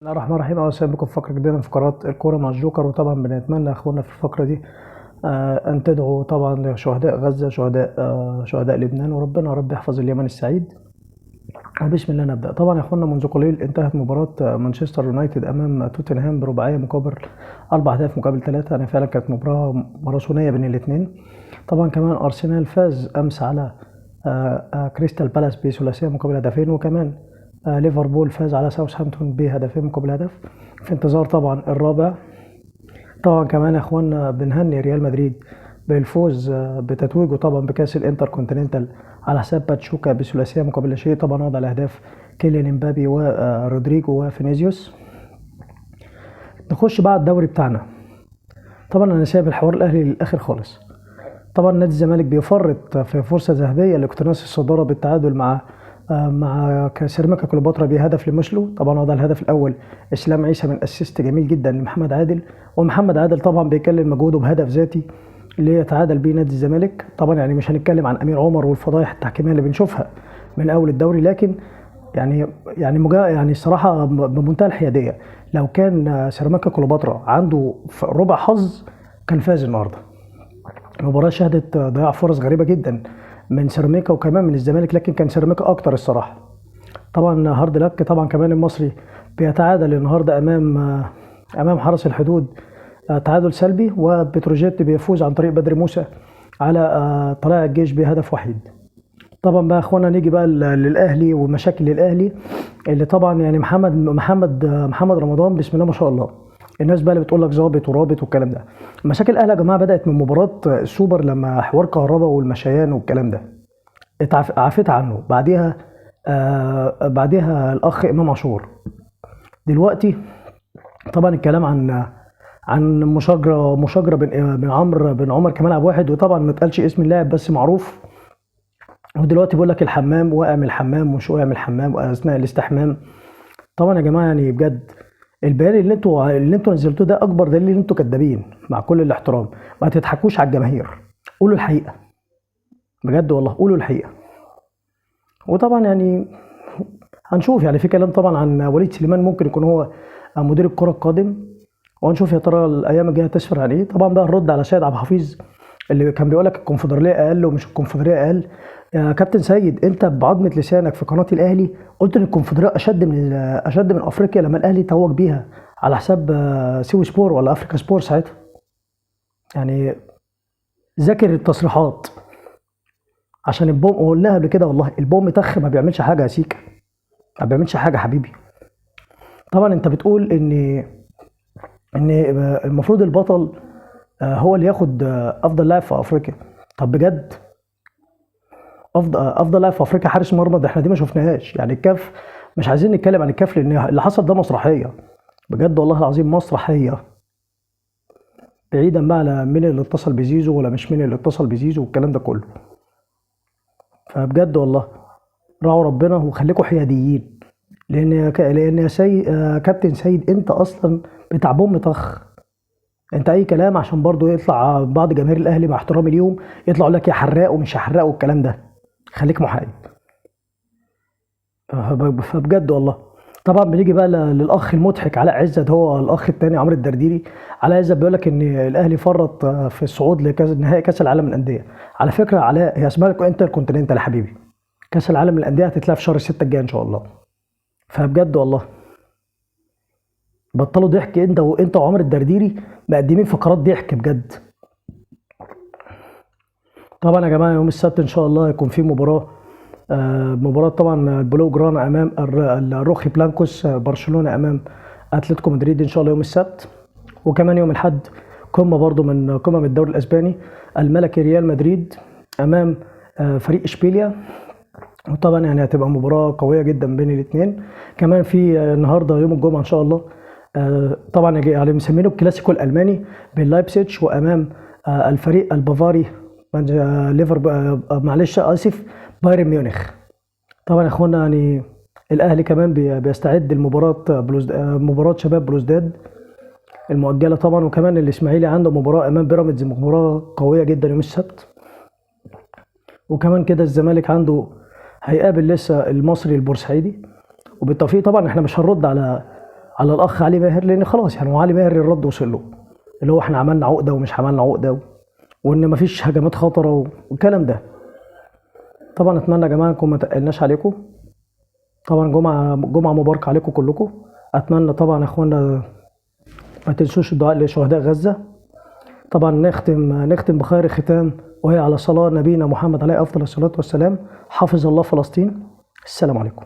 بسم الله الرحمن الرحيم. اهلا وسهلا بكم في فقره جديده من فقرات الكوره مع الجوكر. وطبعا بنتمنى اخونا في الفقره دي ان تدعوا طبعا لشهداء غزه، شهداء لبنان، وربنا رب يحفظ اليمن السعيد. وبسم الله نبدا. طبعا يا اخوانا، منذ قليل انتهت مباراه مانشستر يونايتد امام توتنهام برباعيه مقابل 4 أهداف مقابل 3. يعني فعلا كانت مباراه ماراثونيه بين الاثنين. طبعا كمان ارسنال فاز امس على كريستال بالاس بثلاثيه مقابل هدفين. وكمان ليفربول فاز على ساوثهامبتون بهدفين مقابل هدف، في انتظار طبعا الرابع. طبعا كمان يا اخوانا بنهني ريال مدريد بالفوز بتتويجه طبعا بكاس الانتر كونتيننتال على حساب باتشوكا بثلاثيه مقابل لا شيء. طبعا وضع الاهداف كيليان امبابي ورودريجو وفينيسيوس. نخش بقى على الدوري بتاعنا. طبعا انا سايب الحوار الاهلي للاخر خالص. طبعا نادي الزمالك بيفرط في فرصه ذهبيه لاقتناص الصداره بالتعادل مع سيراميكا كليوباترا بهدف لمثله. طبعا وضع الهدف الاول اسلام عيسى من اسيست جميل جدا لمحمد عادل، ومحمد عادل طبعا بيكلل مجهوده بهدف ذاتي اللي يتعادل بيه نادي الزمالك. طبعا يعني مش هنتكلم عن امير عمر والفضايح التحكيميه اللي بنشوفها من اول الدوري، لكن يعني الصراحه بمنتهى الحياديه، لو كان سيراميكا كليوباترا عنده ربع حظ كان فاز النهارده. المباراة شهدت ضياع فرص غريبة جدا من سيراميكا وكمان من الزمالك، لكن كان سيراميكا أكتر الصراحة. طبعا هارد لك طبعا كمان المصري بيتعادل النهارده أمام حرس الحدود تعادل سلبي، وبتروجيت بيفوز عن طريق بدر موسى على طلائع الجيش بهدف وحيد. طبعا بقى يا اخوانا نيجي بقى للاهلي ومشاكل الاهلي، اللي طبعا يعني محمد رمضان بسم الله ما شاء الله. الناس بقى اللي بتقول لك ظابط ورابط والكلام ده. مشاكل الاهلي يا جماعه بدات من مباراه السوبر، لما حوار كهربا والمشيان والكلام ده عفيت عنه. بعديها الاخ امام عاشور. دلوقتي طبعا الكلام عن مشاجره بين عمر كمال عبد الواحد، وطبعا ما اتقالش اسم اللاعب بس معروف. ودلوقتي بيقول لك الحمام وقع من الحمام ومش وقع من الحمام اثناء الاستحمام. طبعا يا جماعه يعني بجد البيان اللي انتوا نزلتوه ده اكبر دليل ان انتوا كدابين، مع كل الاحترام. ما تضحكوش على الجماهير، قولوا الحقيقه بجد والله، قولوا الحقيقه. وطبعا يعني هنشوف، يعني في كلام طبعا عن وليد سليمان ممكن يكون هو مدير الكره القادم، وهنشوف يا ترى الايام الجايه تسفر عن ايه. طبعا بقى الرد على سيد عبد الحفيظ اللي كان بيقول لك الكونفدراليه اقل ومش الكونفدراليه اقل. يا كابتن سيد، انت بعظمه لسانك في قناه الاهلي قلت ان الكونفدراليه اشد من افريقيا لما الاهلي توج بيها على حساب سيوي سبور ولا افريكا سبور ساعتها. يعني ذاكر التصريحات عشان البوم. قلناها قبل كده والله، البوم متخ ما بيعملش حاجه يا سيكا، ما بيعملش حاجه حبيبي. طبعا انت بتقول ان المفروض البطل هو اللي ياخد افضل لاعب في افريقيا. طب بجد افضل لاعب في افريقيا حارس مرمى؟ ده احنا دي ما شفناهاش. يعني الكاف، مش عايزين نتكلم عن الكاف لان اللي حصل ده مسرحيه بجد والله العظيم، مسرحيه. بعيدا بقى على مين اللي اتصل بزيزو ولا مش مين اللي اتصل بزيزو والكلام ده كله. فبجد والله راعوا ربنا وخليكم حياديين، لان يا كابتن سيد انت اصلا بتاع بوم طخ. انت اي كلام عشان برضو يطلع بعض جماهير الاهلي مع احترامي ليهم يطلعوا لك يا حراق ومش حراق والكلام ده. خليك محايد. فبجد والله. طبعا بنيجي بقى للاخ المضحك علاء عزت، هو الاخ الثاني عمرو الدرديري. علاء عزت بيقول لك ان الاهلي فرط في الصعود نهائي كاس العالم للانديه. على فكره علاء، هي اسمها انتر كونتيننتال يا حبيبي. كاس العالم للانديه هتتلعب في شهر 6 الجاي ان شاء الله. فبجد والله بطلوا ضحك. انت وعمرو الدرديري مقدمين فقرات ضحك بجد. طبعا يا جماعه يوم السبت ان شاء الله هيكون في مباراة طبعا البلو جرانا امام الروخي بلانكوس، برشلونة امام اتلتيكو مدريد ان شاء الله يوم السبت. وكمان يوم الاحد قمة برضو من قمم الدوري الاسباني، الملكي ريال مدريد امام فريق اشبيليا. وطبعا يعني هتبقى مباراة قوية جدا بين الاثنين. كمان في النهارده يوم الجمعة ان شاء الله طبعا يعني مسمينه الكلاسيكو الالماني بين لايبسيتش وامام الفريق البافاري ليفر معلش اسف بايرن ميونخ. طبعا يا اخوانا يعني الاهلي كمان بيستعد لمباراه مباراه شباب بلوزداد المؤجله طبعا. وكمان الاسماعيلي عنده مباراه امام بيراميدز، مباراه قويه جدا يوم السبت. وكمان كده الزمالك عنده هيقابل لسه المصري البورسعيدي. وبالتوفيق طبعا احنا مش هنرد على الاخ علي ماهر، لان خلاص يعني هو علي ماهر الرد وصل له، اللي هو احنا عملنا عقده ومش عملنا عقده، وان مفيش هجمات خطره والكلام ده. طبعا اتمنى يا جماعه نكون ما تقلناش عليكم. طبعا جمعه مباركه عليكم كلكم. اتمنى طبعا يا اخوانا ما تنسوش الدعاء لشهداء غزه. طبعا نختم بخير ختام، وهي على صلاه نبينا محمد عليه افضل الصلاه والسلام. حفظ الله فلسطين. السلام عليكم.